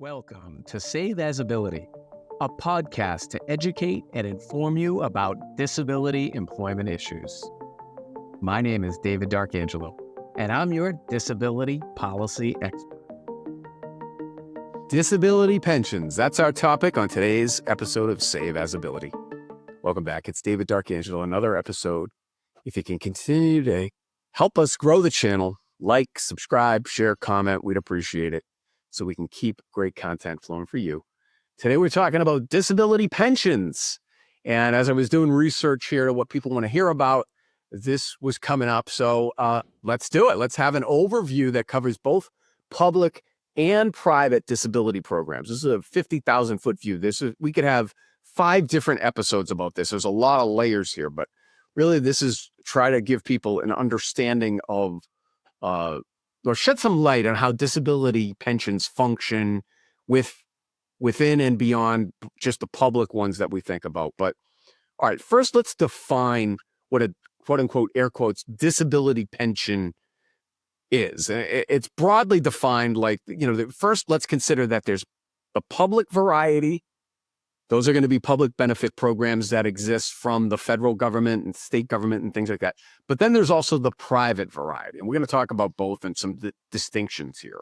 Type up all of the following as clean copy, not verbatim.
Welcome to Save As Ability, a podcast to educate and inform you about disability employment issues. My name is David D'Arcangelo, and I'm your disability policy expert. Disability pensions. That's our topic on today's episode of Save As Ability. Welcome back. It's David D'Arcangelo, another episode. If you can continue to help us grow the channel, like, subscribe, share, comment, we'd appreciate it so we can keep great content flowing for you. Today, we're talking about disability pensions. And as I was doing research here to what people want to hear about, this was coming up. So let's do it. Let's have an overview that covers both public and private disability programs. This is a 50,000 foot view. We could have 5 different episodes about this. There's a lot of layers here, but really this is try to give people an understanding of or shed some light on how disability pensions function within and beyond just the public ones that we think about. But all right, first let's define what a quote unquote air quotes disability pension is. It's broadly defined like, first let's consider that there's the public variety. Those are going to be public benefit programs that exist from the federal government and state government and things like that. But then there's also the private variety. And we're going to talk about both and some distinctions here.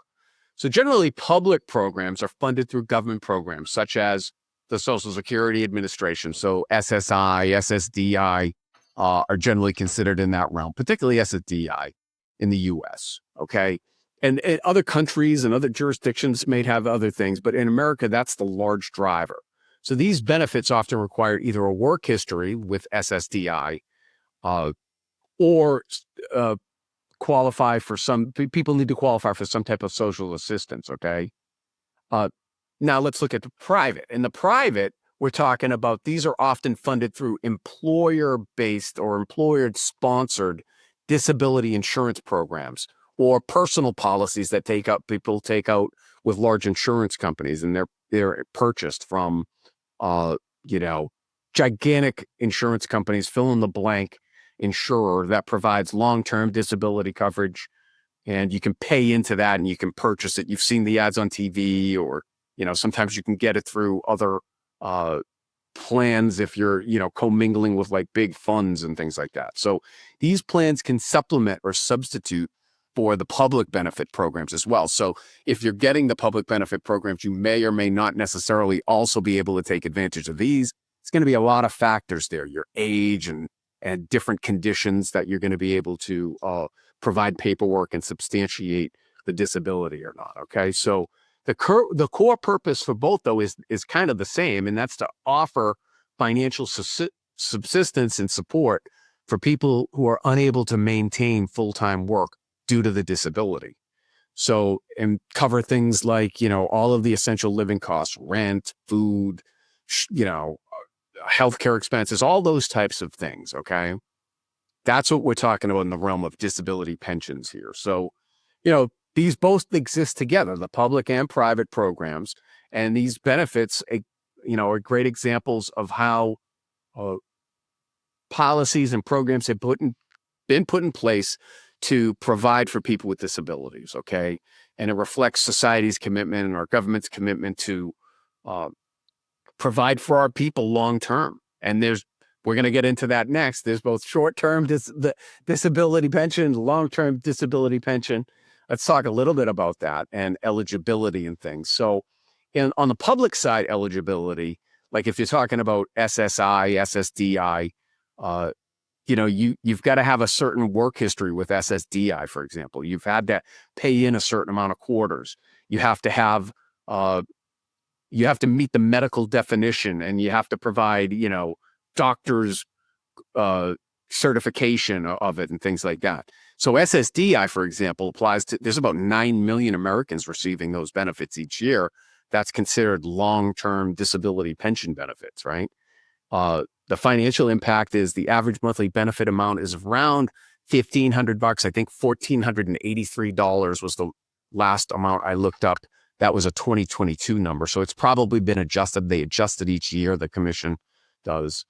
So generally, public programs are funded through government programs, such as the Social Security Administration. So SSI, SSDI are generally considered in that realm, particularly SSDI in the U.S., okay? And other countries and other jurisdictions may have other things, but in America, that's the large driver. So these benefits often require either a work history with SSDI or qualify for people need to qualify for some type of social assistance, okay? Now let's look at the private. In the private, we're talking about these are often funded through employer-based or employer-sponsored disability insurance programs or personal policies that people take out with large insurance companies, and they're purchased from gigantic insurance companies, fill in the blank insurer that provides long-term disability coverage, and you can pay into that and you can purchase it. You've seen the ads on TV, or sometimes you can get it through other plans if you're commingling with like big funds and things like that. So these plans can supplement or substitute for the public benefit programs as well. So if you're getting the public benefit programs, you may or may not necessarily also be able to take advantage of these. It's going to be a lot of factors there, your age and different conditions that you're going to be able to provide paperwork and substantiate the disability or not, okay? So the core purpose for both, though, is kind of the same, and that's to offer financial subsistence and support for people who are unable to maintain full-time work due to the disability. So, and cover things like, all of the essential living costs, rent, food, healthcare expenses, all those types of things, okay? That's what we're talking about in the realm of disability pensions here. So, these both exist together, the public and private programs, and these benefits, are great examples of how policies and programs have been put in place to provide for people with disabilities, okay? And it reflects society's commitment and our government's commitment to provide for our people long-term. And we're going to get into that next. There's both short-term disability pension, long-term disability pension. Let's talk a little bit about that and eligibility and things. So on the public side, eligibility, like if you're talking about SSI, SSDI, you've got to have a certain work history with SSDI, for example. You've had to pay in a certain amount of quarters. You have to meet the medical definition, and you have to provide, doctor's certification of it and things like that. So SSDI, for example, there's about 9 million Americans receiving those benefits each year. That's considered long-term disability pension benefits, right? The financial impact is the average monthly benefit amount is around $1,500. I think $1,483 was the last amount I looked up. That was a 2022 number. So it's probably been adjusted. They adjusted each year, the commission does.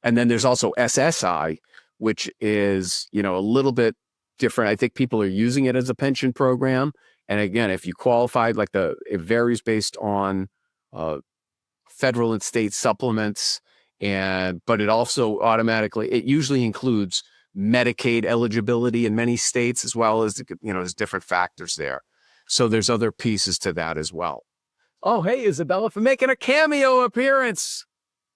And then there's also SSI, which is, a little bit different. I think people are using it as a pension program, And again, if you qualified, it varies based on federal and state supplements, but it also it usually includes Medicaid eligibility in many states, as well as, there's different factors there. So there's other pieces to that as well. Oh, hey, Isabella, for making a cameo appearance.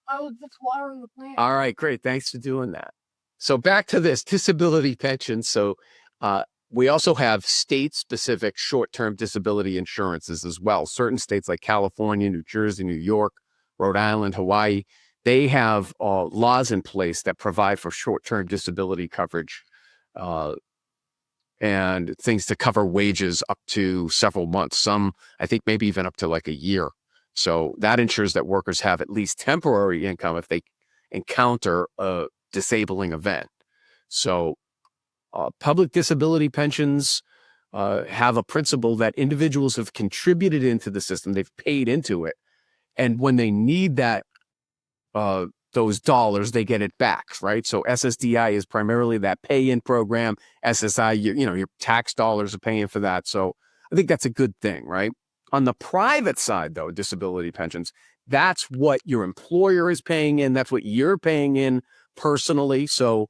I was just watering the plant. All right, great. Thanks for doing that. So back to this disability pension. So we also have state-specific short-term disability insurances as well. Certain states like California, New Jersey, New York, Rhode Island, Hawaii, they have laws in place that provide for short-term disability coverage and things to cover wages up to several months. Some, I think, maybe even up to like a year. So that ensures that workers have at least temporary income if they encounter a disabling event. So public disability pensions have a principle that individuals have contributed into the system, they've paid into it, and when they need those dollars, they get it back, right? So SSDI is primarily that pay-in program. SSI, your tax dollars are paying for that. So I think that's a good thing, right? On the private side, though, disability pensions, that's what your employer is paying in. That's what you're paying in personally. So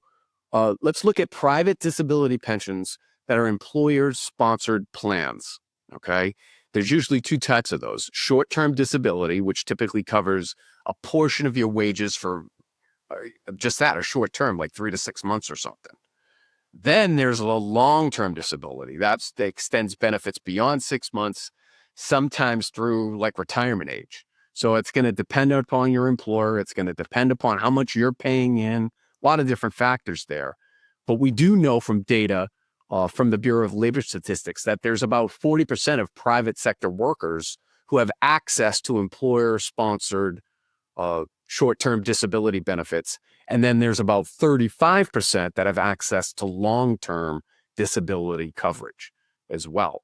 let's look at private disability pensions that are employer-sponsored plans, okay? There's usually two types of those. Short-term disability, which typically covers a portion of your wages for just that, a short term, like 3 to 6 months or something. Then there's a long-term disability. That extends benefits beyond 6 months, sometimes through like retirement age. So it's going to depend upon your employer. It's going to depend upon how much you're paying in, a lot of different factors there. But we do know from data from the Bureau of Labor Statistics that there's about 40% of private sector workers who have access to employer-sponsored short-term disability benefits. And then there's about 35% that have access to long-term disability coverage as well.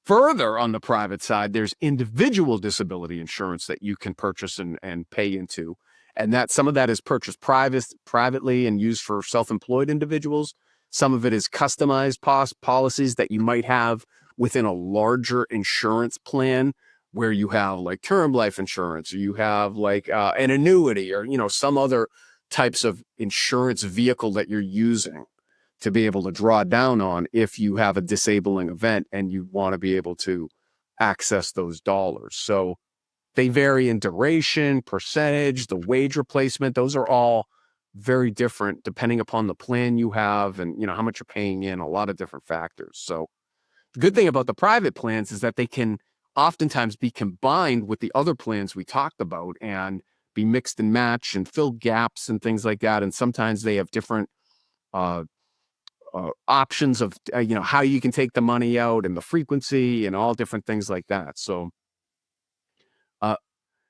Further, on the private side, there's individual disability insurance that you can purchase and pay into. And that some of that is purchased privately and used for self-employed individuals. Some of it is customized policies that you might have within a larger insurance plan, where you have like term life insurance, or you have like an annuity, or some other types of insurance vehicle that you're using to be able to draw down on if you have a disabling event and you want to be able to access those dollars. So they vary in duration, percentage, the wage replacement. Those are all very different depending upon the plan you have and how much you're paying in, a lot of different factors. So the good thing about the private plans is that they can oftentimes be combined with the other plans we talked about and be mixed and matched and fill gaps and things like that. And sometimes they have different options of, how you can take the money out and the frequency and all different things like that. So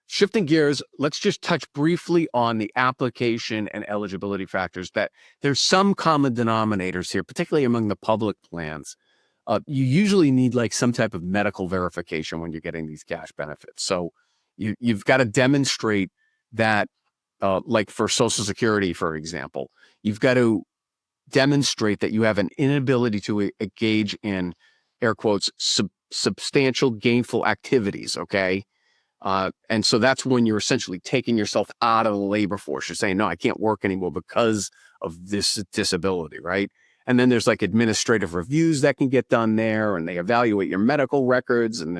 shifting gears, let's just touch briefly on the application and eligibility factors. That there's some common denominators here, particularly among the public plans. You usually need like some type of medical verification when you're getting these cash benefits. So you've got to demonstrate that, like for Social Security, for example, you've got to demonstrate that you have an inability to engage in, air quotes, substantial gainful activities, okay? And so that's when you're essentially taking yourself out of the labor force. You're saying, no, I can't work anymore because of this disability, right? And then there's like administrative reviews that can get done there, and they evaluate your medical records, and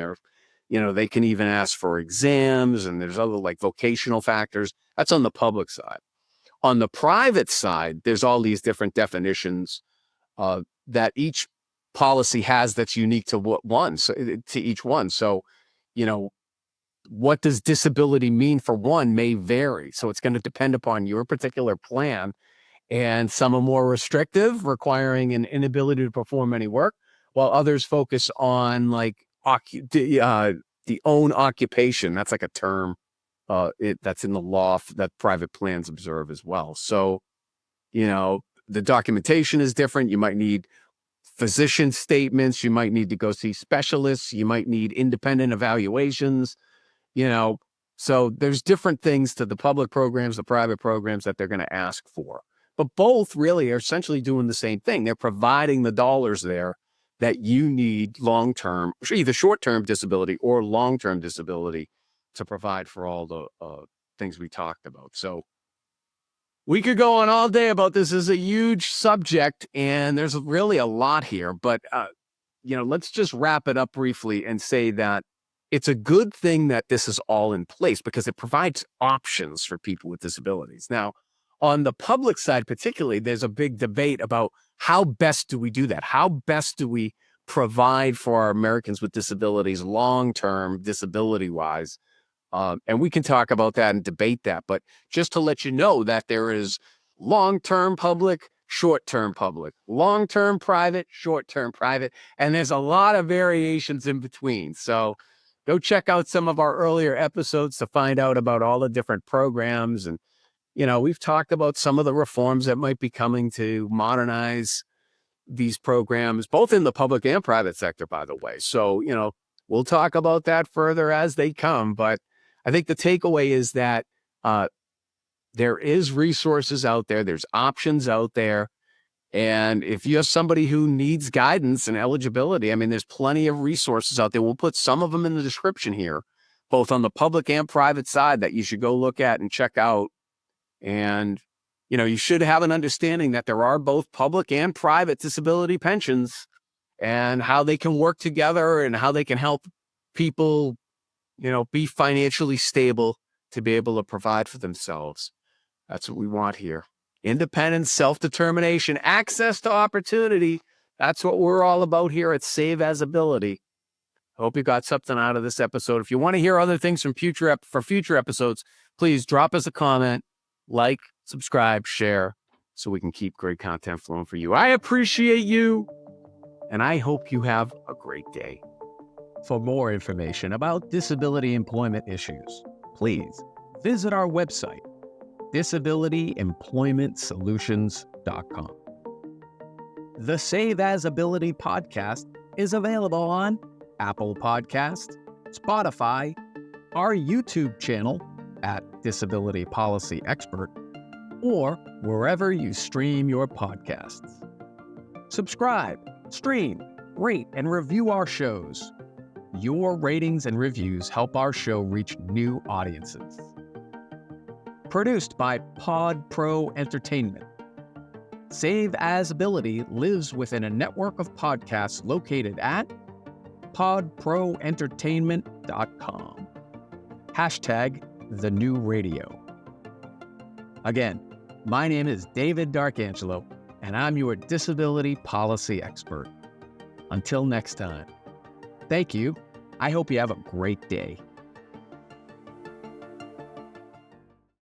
they can even ask for exams, and there's other like vocational factors. That's on the public side. On the private side, there's all these different definitions that each policy has that's unique to each one. So, what does disability mean for one may vary. So it's going to depend upon your particular plan. And some are more restrictive, requiring an inability to perform any work, while others focus on like the own occupation. That's like a term that's in the law that private plans observe as well. So, the documentation is different. You might need physician statements. You might need to go see specialists. You might need independent evaluations. So there's different things to the public programs, the private programs that they're going to ask for. But both really are essentially doing the same thing. They're providing the dollars there that you need long-term, either short-term disability or long-term disability to provide for all the things we talked about. So we could go on all day about this. This is a huge subject, and there's really a lot here. But, let's just wrap it up briefly and say that it's a good thing that this is all in place because it provides options for people with disabilities. Now, on the public side particularly, there's a big debate about how best do we do that? How best do we provide for our Americans with disabilities long-term, disability-wise? And we can talk about that and debate that. But just to let you know that there is long-term public, short-term public, long-term private, short-term private, and there's a lot of variations in between. So go check out some of our earlier episodes to find out about all the different programs. And, we've talked about some of the reforms that might be coming to modernize these programs, both in the public and private sector, by the way. So, we'll talk about that further as they come. But I think the takeaway is that there is resources out there. There's options out there. And if you're somebody who needs guidance and eligibility, I mean, there's plenty of resources out there. We'll put some of them in the description here, both on the public and private side, that you should go look at and check out. And, you should have an understanding that there are both public and private disability pensions and how they can work together and how they can help people, be financially stable to be able to provide for themselves. That's what we want here. Independence, self-determination, access to opportunity. That's what we're all about here at Save As Ability. Hope you got something out of this episode. If you want to hear other things from future episodes, please drop us a comment, like, subscribe, share, so we can keep great content flowing for you. I appreciate you, and I hope you have a great day. For more information about disability employment issues, please visit our website, disabilityemploymentsolutions.com. The Save As Ability podcast is available on Apple Podcast, Spotify, our YouTube channel at Disability Policy Expert, or wherever you stream your podcasts. Subscribe, stream, rate, and review our shows. Your ratings and reviews help our show reach new audiences. Produced by Pod Pro Entertainment. Save As Ability lives within a network of podcasts located at podproentertainment.com. #TheNewRadio. Again, my name is David Darkangelo, and I'm your disability policy expert. Until next time, thank you. I hope you have a great day.